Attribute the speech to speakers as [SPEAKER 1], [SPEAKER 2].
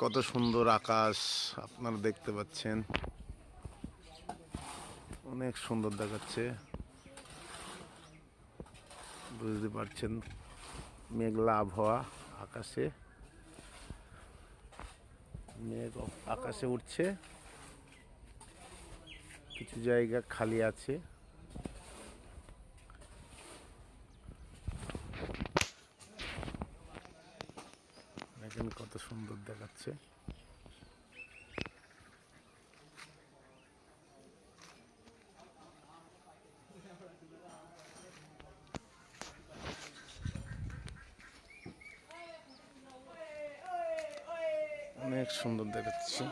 [SPEAKER 1] কত সুন্দর আকাশ আপনারা দেখতে পাচ্ছেন, অনেক সুন্দর দেখাচ্ছে। বুঝতে পারছেন, মেঘলা আবহাওয়া, আকাশে মেঘ আকাশে উঠছে, কিছু জায়গা খালি আছে। দেখেন কত সুন্দর দেখাচ্ছে। অনেক সুন্দর দেখাচ্ছে।